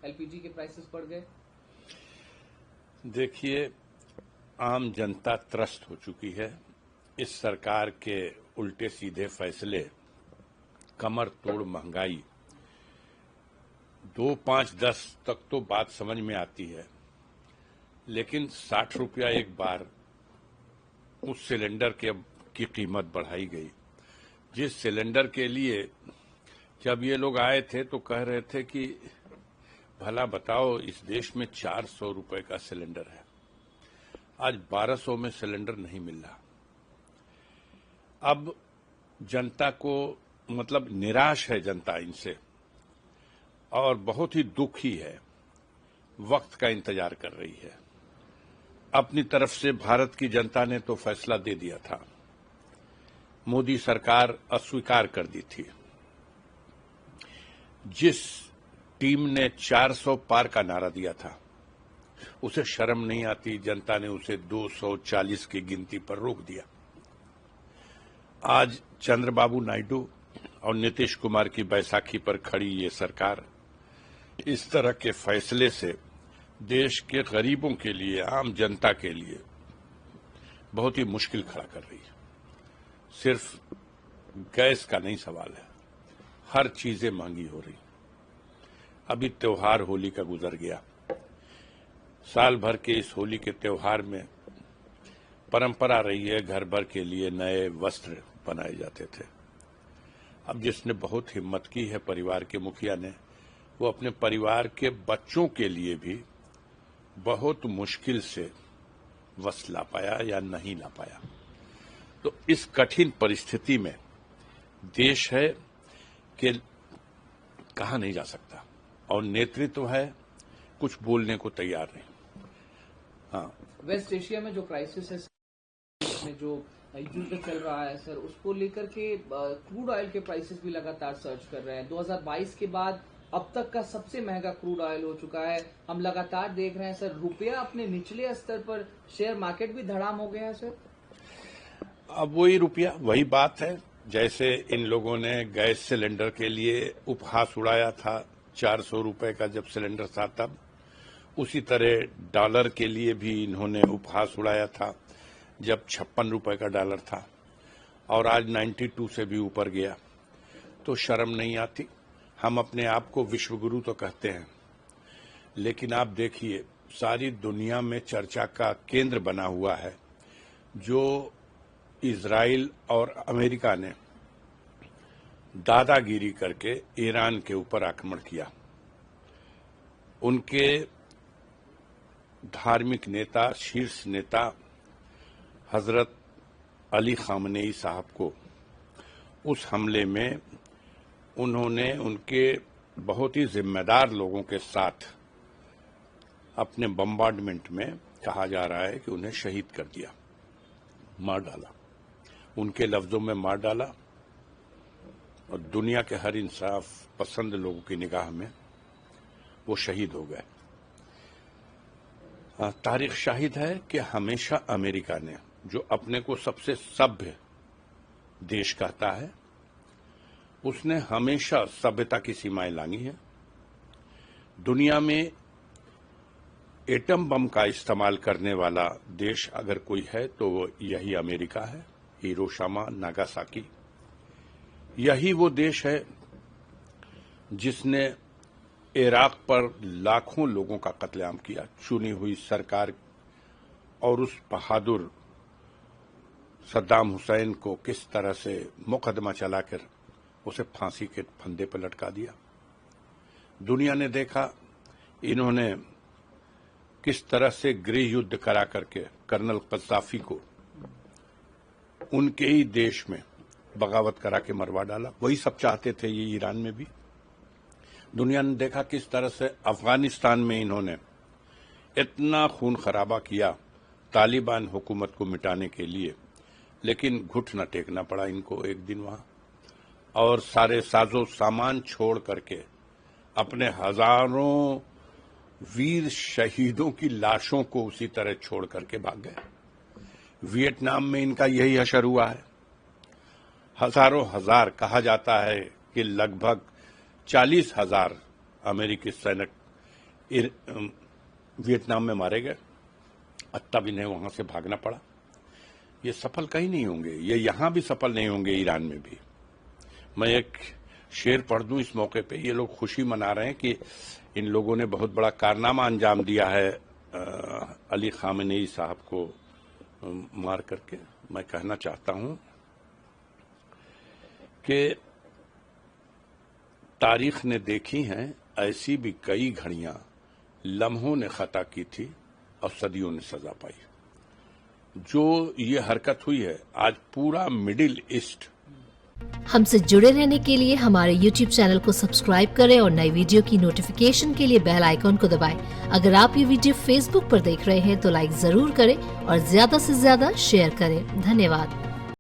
LPG के prices बढ़ गए? देखिए, आम जनता त्रस्त हो चुकी है। इस सरकार के उल्टे सीधे फैसले, कमर तोड़ महंगाई, 2, 5, 10 तक तो बात समझ में आती है, लेकिन 60 रुपया एक बार उस सिलेंडर की कीमत बढ़ाई गई। जिस सिलेंडर के लिए जब ये लोग आए थे तो कह रहे थे कि भला बताओ, इस देश में 400 रुपए का सिलेंडर है, आज 1200 में सिलेंडर नहीं मिल रहा। अब जनता को मतलब निराश है जनता इनसे, और बहुत ही दुखी है, वक्त का इंतजार कर रही है। अपनी तरफ से भारत की जनता ने तो फैसला दे दिया था, मोदी सरकार अस्वीकार कर दी थी। जिस टीम ने 400 पार का नारा दिया था, उसे शर्म नहीं आती, जनता ने उसे 240 की गिनती पर रोक दिया। आज चंद्रबाबू नायडू और नीतीश कुमार की बैसाखी पर खड़ी ये सरकार इस तरह के फैसले से देश के गरीबों के लिए, आम जनता के लिए बहुत ही मुश्किल खड़ा कर रही है। सिर्फ गैस का नहीं सवाल है, हर चीजें महंगी हो रही। अभी त्योहार होली का गुजर गया। साल भर के इस होली के त्योहार में परंपरा रही है, घर भर के लिए नए वस्त्र बनाए जाते थे। अब जिसने बहुत हिम्मत की है परिवार के मुखिया ने, वो अपने परिवार के बच्चों के लिए भी बहुत मुश्किल से वस्त्र ला पाया या नहीं ला पाया। तो इस कठिन परिस्थिति में देश है कि कहा नहीं जा सकता, और नेतृत्व है कुछ बोलने को तैयार नहीं। हाँ, वेस्ट एशिया में जो क्राइसिस है, में जो युद्ध चल रहा है सर, उसको लेकर के क्रूड ऑयल के प्राइसेस भी लगातार सर्च कर रहे हैं। 2022 के बाद अब तक का सबसे महंगा क्रूड ऑयल हो चुका है। हम लगातार देख रहे हैं सर, रुपया अपने निचले स्तर पर, शेयर मार्केट भी धड़ाम हो गया है सर। अब वही रुपया, वही बात है। जैसे इन लोगों ने गैस सिलेंडर के लिए उपहास उड़ाया था 400 रुपए का जब सिलेंडर था तब, उसी तरह डॉलर के लिए भी इन्होंने उपहास उड़ाया था जब 56 रुपए का डॉलर था, और आज 92 से भी ऊपर गया। तो शर्म नहीं आती। हम अपने आप को विश्वगुरु तो कहते हैं, लेकिन आप देखिए सारी दुनिया में चर्चा का केंद्र बना हुआ है जो इजराइल और अमेरिका ने दादागिरी करके ईरान के ऊपर आक्रमण किया। उनके धार्मिक नेता, शीर्ष नेता हजरत अली खामनेई साहब को उस हमले में उन्होंने उनके बहुत ही जिम्मेदार लोगों के साथ अपने बम्बार्डमेंट में, कहा जा रहा है कि उन्हें शहीद कर दिया, मार डाला। उनके लफ्जों में मार डाला, और दुनिया के हर इंसाफ पसंद लोगों की निगाह में वो शहीद हो गए। तारीख शाहिद है कि हमेशा अमेरिका ने, जो अपने को सबसे सभ्य देश कहता है, उसने हमेशा सभ्यता की सीमाएं लांघी है। दुनिया में एटम बम का इस्तेमाल करने वाला देश अगर कोई है तो वो यही अमेरिका है। हिरोशिमा, नागासाकी, यही वो देश है जिसने इराक पर लाखों लोगों का कत्लेआम किया। चुनी हुई सरकार और उस बहादुर सद्दाम हुसैन को किस तरह से मुकदमा चलाकर उसे फांसी के फंदे पर लटका दिया। दुनिया ने देखा इन्होंने किस तरह से गृह युद्ध करा करके कर्नल कद्दाफी को उनके ही देश में बगावत करा के मरवा डाला। वही सब चाहते थे ये ईरान में भी। दुनिया ने देखा किस तरह से अफगानिस्तान में इन्होंने इतना खून खराबा किया तालिबान हुकूमत को मिटाने के लिए, लेकिन घुटना टेकना पड़ा इनको एक दिन वहां, और सारे साजो सामान छोड़ करके अपने हजारों वीर शहीदों की लाशों को उसी तरह छोड़ करके भाग गए। वियतनाम में इनका यही हशर हुआ है। हजारों हजार, कहा जाता है कि लगभग 40,000 अमेरिकी सैनिक वियतनाम में मारे गए, तब इन्हें वहां से भागना पड़ा। ये सफल कहीं नहीं होंगे, ये यहां भी सफल नहीं होंगे, ईरान में भी। मैं एक शेर पढ़ दूं इस मौके पे। ये लोग खुशी मना रहे हैं कि इन लोगों ने बहुत बड़ा कारनामा अंजाम दिया है अली खामेनेई साहब को मार करके। मैं कहना चाहता हूं कि तारीख ने देखी हैं ऐसी भी कई घड़ियां, लम्हों ने खता की थी और सदियों ने सजा पाई। जो ये हरकत हुई है, आज पूरा मिडिल ईस्ट। हमसे जुड़े रहने के लिए हमारे YouTube चैनल को सब्सक्राइब करें और नई वीडियो की नोटिफिकेशन के लिए बेल आइकॉन को दबाएं। अगर आप ये वीडियो Facebook पर देख रहे हैं तो लाइक जरूर करें और ज्यादा से ज्यादा शेयर करें। धन्यवाद।